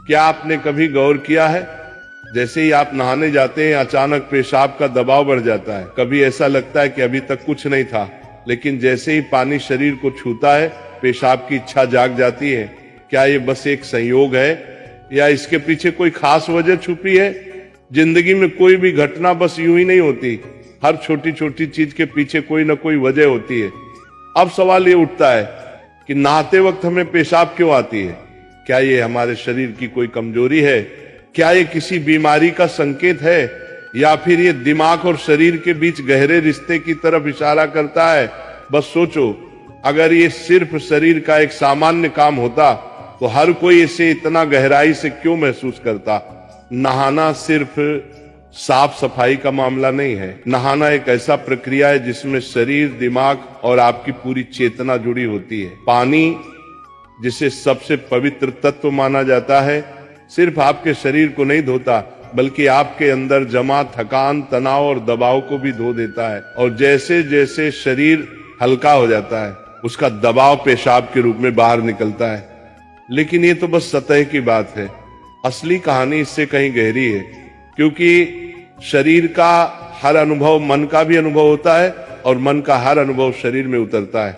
क्या आपने कभी गौर किया है, जैसे ही आप नहाने जाते हैं अचानक पेशाब का दबाव बढ़ जाता है। कभी ऐसा लगता है कि अभी तक कुछ नहीं था, लेकिन जैसे ही पानी शरीर को छूता है पेशाब की इच्छा जाग जाती है। क्या ये बस एक संयोग है या इसके पीछे कोई खास वजह छुपी है? जिंदगी में कोई भी घटना बस यूं ही नहीं होती, हर छोटी छोटी चीज के पीछे कोई ना कोई वजह होती है। अब सवाल ये उठता है कि नहाते वक्त हमें पेशाब क्यों आती है? क्या ये हमारे शरीर की कोई कमजोरी है? क्या ये किसी बीमारी का संकेत है, या फिर ये दिमाग और शरीर के बीच गहरे रिश्ते की तरफ इशारा करता है? बस सोचो, अगर ये सिर्फ शरीर का एक सामान्य काम होता तो हर कोई इसे इतना गहराई से क्यों महसूस करता? नहाना सिर्फ साफ सफाई का मामला नहीं है। नहाना एक ऐसा प्रक्रिया है जिसमें शरीर, दिमाग और आपकी पूरी चेतना जुड़ी होती है। पानी, जिसे सबसे पवित्र तत्व माना जाता है, सिर्फ आपके शरीर को नहीं धोता बल्कि आपके अंदर जमा थकान, तनाव और दबाव को भी धो देता है। और जैसे जैसे शरीर हल्का हो जाता है उसका दबाव पेशाब के रूप में बाहर निकलता है। लेकिन ये तो बस सतह की बात है, असली कहानी इससे कहीं गहरी है, क्योंकि शरीर का हर अनुभव मन का भी अनुभव होता है और मन का हर अनुभव शरीर में उतरता है।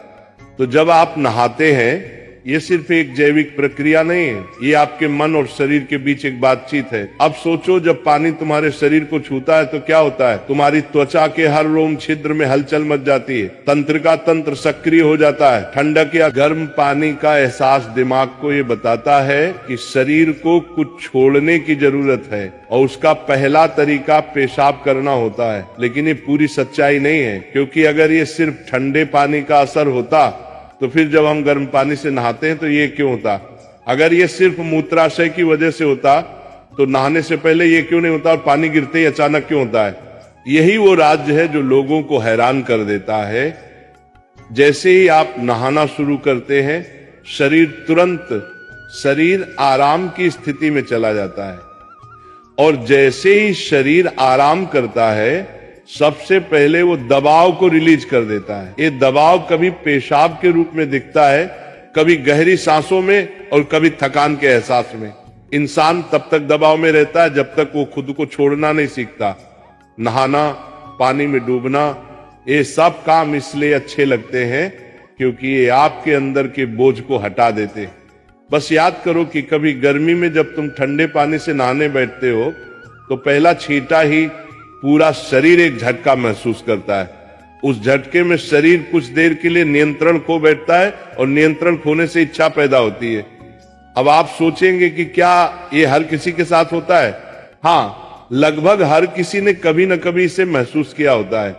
तो जब आप नहाते हैं ये सिर्फ एक जैविक प्रक्रिया नहीं है, ये आपके मन और शरीर के बीच एक बातचीत है। अब सोचो, जब पानी तुम्हारे शरीर को छूता है तो क्या होता है? तुम्हारी त्वचा के हर रोम छिद्र में हलचल मच जाती है, तंत्र का तंत्र सक्रिय हो जाता है। ठंडक या गर्म पानी का एहसास दिमाग को ये बताता है कि शरीर को कुछ छोड़ने की जरूरत है और उसका पहला तरीका पेशाब करना होता है। लेकिन ये पूरी सच्चाई नहीं है, क्योंकि अगर ये सिर्फ ठंडे पानी का असर होता तो फिर जब हम गर्म पानी से नहाते हैं तो ये क्यों होता? अगर ये सिर्फ मूत्राशय की वजह से होता तो नहाने से पहले ये क्यों नहीं होता और पानी गिरते ही अचानक क्यों होता है? यही वो राज है जो लोगों को हैरान कर देता है। जैसे ही आप नहाना शुरू करते हैं शरीर आराम की स्थिति में चला जाता है, और जैसे ही शरीर आराम करता है सबसे पहले वो दबाव को रिलीज कर देता है। ये दबाव कभी पेशाब के रूप में दिखता है, कभी गहरी सांसों में और कभी थकान के एहसास में। इंसान तब तक दबाव में रहता है जब तक वो खुद को छोड़ना नहीं सीखता। नहाना, पानी में डूबना, ये सब काम इसलिए अच्छे लगते हैं क्योंकि ये आपके अंदर के बोझ को हटा देते हैं। बस याद करो कि कभी गर्मी में जब तुम ठंडे पानी से नहाने बैठते हो तो पहला छींटा ही पूरा शरीर एक झटका महसूस करता है। उस झटके में शरीर कुछ देर के लिए नियंत्रण खो बैठता है और नियंत्रण खोने से इच्छा पैदा होती है। अब आप सोचेंगे कि क्या ये हर किसी के साथ होता है? हाँ, लगभग हर किसी ने कभी न कभी इसे महसूस किया होता है।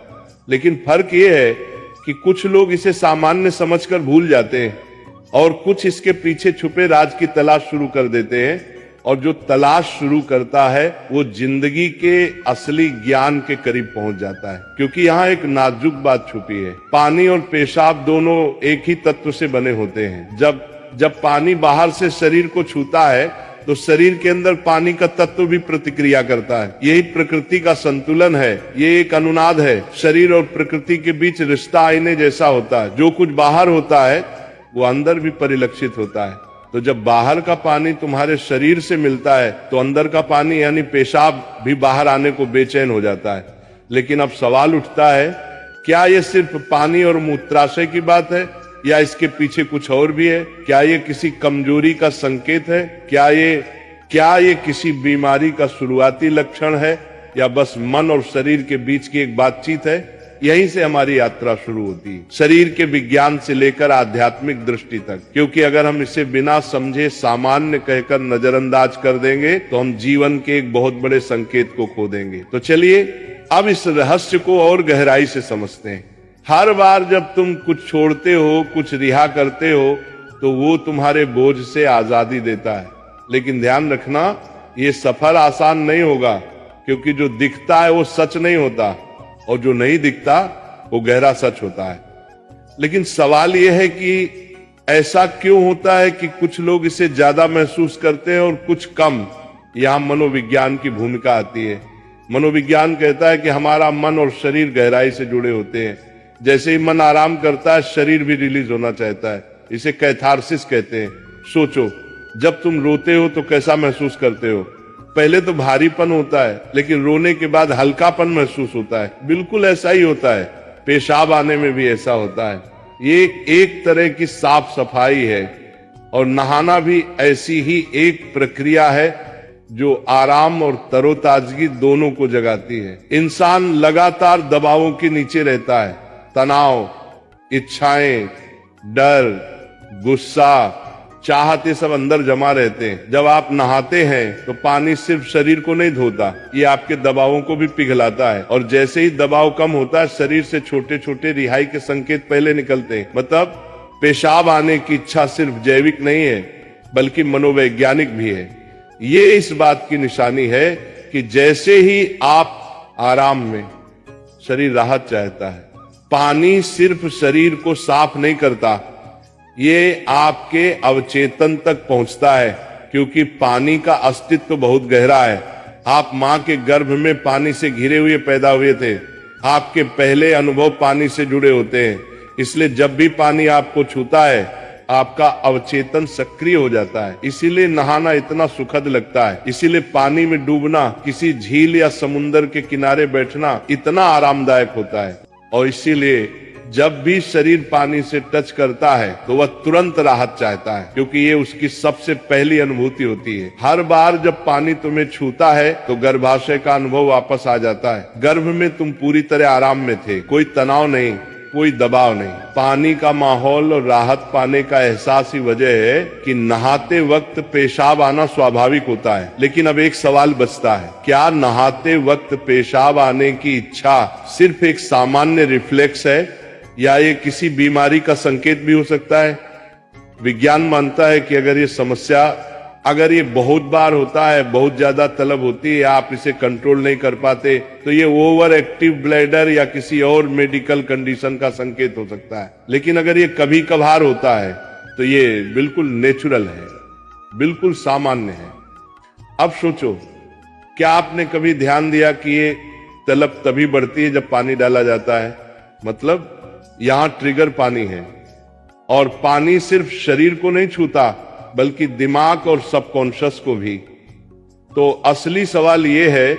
लेकिन फर्क ये है कि कुछ लोग इसे सामान्य समझकर भूल जाते हैं और कुछ इसके पीछे छुपे राज की तलाश शुरू कर देते हैं। और जो तलाश शुरू करता है वो जिंदगी के असली ज्ञान के करीब पहुंच जाता है, क्योंकि यहाँ एक नाजुक बात छुपी है। पानी और पेशाब दोनों एक ही तत्व से बने होते हैं। जब पानी बाहर से शरीर को छूता है तो शरीर के अंदर पानी का तत्व भी प्रतिक्रिया करता है। यही प्रकृति का संतुलन है, ये एक अनुनाद है। शरीर और प्रकृति के बीच रिश्ता आईने जैसा होता है। जो कुछ बाहर होता है वो अंदर भी परिलक्षित होता है। तो जब बाहर का पानी तुम्हारे शरीर से मिलता है तो अंदर का पानी यानी पेशाब भी बाहर आने को बेचैन हो जाता है। लेकिन अब सवाल उठता है, क्या ये सिर्फ पानी और मूत्राशय की बात है या इसके पीछे कुछ और भी है? क्या ये किसी कमजोरी का संकेत है? क्या ये किसी बीमारी का शुरुआती लक्षण है, या बस मन और शरीर के बीच की एक बातचीत है? यहीं से हमारी यात्रा शुरू होती है, शरीर के विज्ञान से लेकर आध्यात्मिक दृष्टि तक। क्योंकि अगर हम इसे बिना समझे सामान्य कहकर नजरअंदाज कर देंगे तो हम जीवन के एक बहुत बड़े संकेत को खो देंगे। तो चलिए अब इस रहस्य को और गहराई से समझते हैं। हर बार जब तुम कुछ छोड़ते हो, कुछ रिहा करते हो, तो वो तुम्हारे बोझ से आजादी देता है। लेकिन ध्यान रखना, ये सफर आसान नहीं होगा, क्योंकि जो दिखता है वो सच नहीं होता और जो नहीं दिखता वो गहरा सच होता है। लेकिन सवाल यह है कि ऐसा क्यों होता है कि कुछ लोग इसे ज्यादा महसूस करते हैं और कुछ कम? यहां मनोविज्ञान की भूमिका आती है। मनोविज्ञान कहता है कि हमारा मन और शरीर गहराई से जुड़े होते हैं। जैसे ही मन आराम करता है शरीर भी रिलीज होना चाहता है। इसे कैथारसिस कहते हैं। सोचो, जब तुम रोते हो तो कैसा महसूस करते हो? पहले तो भारीपन होता है, लेकिन रोने के बाद हल्कापन महसूस होता है। बिल्कुल ऐसा ही होता है, पेशाब आने में भी ऐसा होता है। ये एक तरह की साफ सफाई है, और नहाना भी ऐसी ही एक प्रक्रिया है जो आराम और तरोताजगी दोनों को जगाती है। इंसान लगातार दबावों के नीचे रहता है, तनाव, इच्छाएं, डर, गुस्सा, चाहते सब अंदर जमा रहते हैं। जब आप नहाते हैं तो पानी सिर्फ शरीर को नहीं धोता, ये आपके दबावों को भी पिघलाता है, और जैसे ही दबाव कम होता है शरीर से छोटे छोटे रिहाई के संकेत पहले निकलते हैं। मतलब पेशाब आने की इच्छा सिर्फ जैविक नहीं है बल्कि मनोवैज्ञानिक भी है। ये इस बात की निशानी है कि जैसे ही आप आराम में, शरीर राहत चाहता है। पानी सिर्फ शरीर को साफ नहीं करता, ये आपके अवचेतन तक पहुंचता है, क्योंकि पानी का अस्तित्व बहुत गहरा है। आप मां के गर्भ में पानी से घिरे हुए पैदा हुए थे, आपके पहले अनुभव पानी से जुड़े होते हैं। इसलिए जब भी पानी आपको छूता है आपका अवचेतन सक्रिय हो जाता है। इसीलिए नहाना इतना सुखद लगता है, इसीलिए पानी में डूबना, किसी झील या समुन्दर के किनारे बैठना इतना आरामदायक होता है। और इसीलिए जब भी शरीर पानी से टच करता है तो वह तुरंत राहत चाहता है, क्योंकि ये उसकी सबसे पहली अनुभूति होती है। हर बार जब पानी तुम्हें छूता है तो गर्भाशय का अनुभव वापस आ जाता है। गर्भ में तुम पूरी तरह आराम में थे, कोई तनाव नहीं, कोई दबाव नहीं। पानी का माहौल और राहत पाने का एहसास ही वजह है कि नहाते वक्त पेशाब आना स्वाभाविक होता है। लेकिन अब एक सवाल बचता है, क्या नहाते वक्त पेशाब आने की इच्छा सिर्फ एक सामान्य रिफ्लेक्स है या ये किसी बीमारी का संकेत भी हो सकता है? विज्ञान मानता है कि अगर ये बहुत बार होता है, बहुत ज्यादा तलब होती है, आप इसे कंट्रोल नहीं कर पाते, तो ये ओवर एक्टिव ब्लैडर या किसी और मेडिकल कंडीशन का संकेत हो सकता है। लेकिन अगर ये कभी कभार होता है तो ये बिल्कुल नेचुरल है, बिल्कुल सामान्य है। अब सोचो, क्या आपने कभी ध्यान दिया कि ये तलब तभी बढ़ती है जब पानी डाला जाता है? मतलब यहां ट्रिगर पानी है, और पानी सिर्फ शरीर को नहीं छूता बल्कि दिमाग और सबकॉन्शियस को भी। तो असली सवाल यह है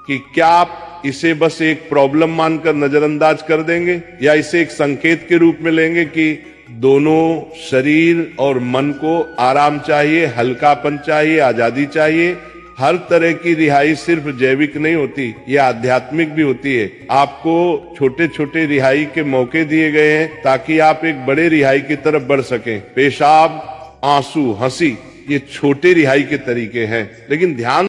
कि क्या आप इसे बस एक प्रॉब्लम मानकर नजरअंदाज कर देंगे, या इसे एक संकेत के रूप में लेंगे कि दोनों शरीर और मन को आराम चाहिए, हल्कापन चाहिए, आजादी चाहिए। हर तरह की रिहाई सिर्फ जैविक नहीं होती, ये आध्यात्मिक भी होती है। आपको छोटे छोटे रिहाई के मौके दिए गए हैं ताकि आप एक बड़े रिहाई की तरफ बढ़ सकें। पेशाब, आंसू, हंसी, ये छोटे रिहाई के तरीके हैं, लेकिन ध्यान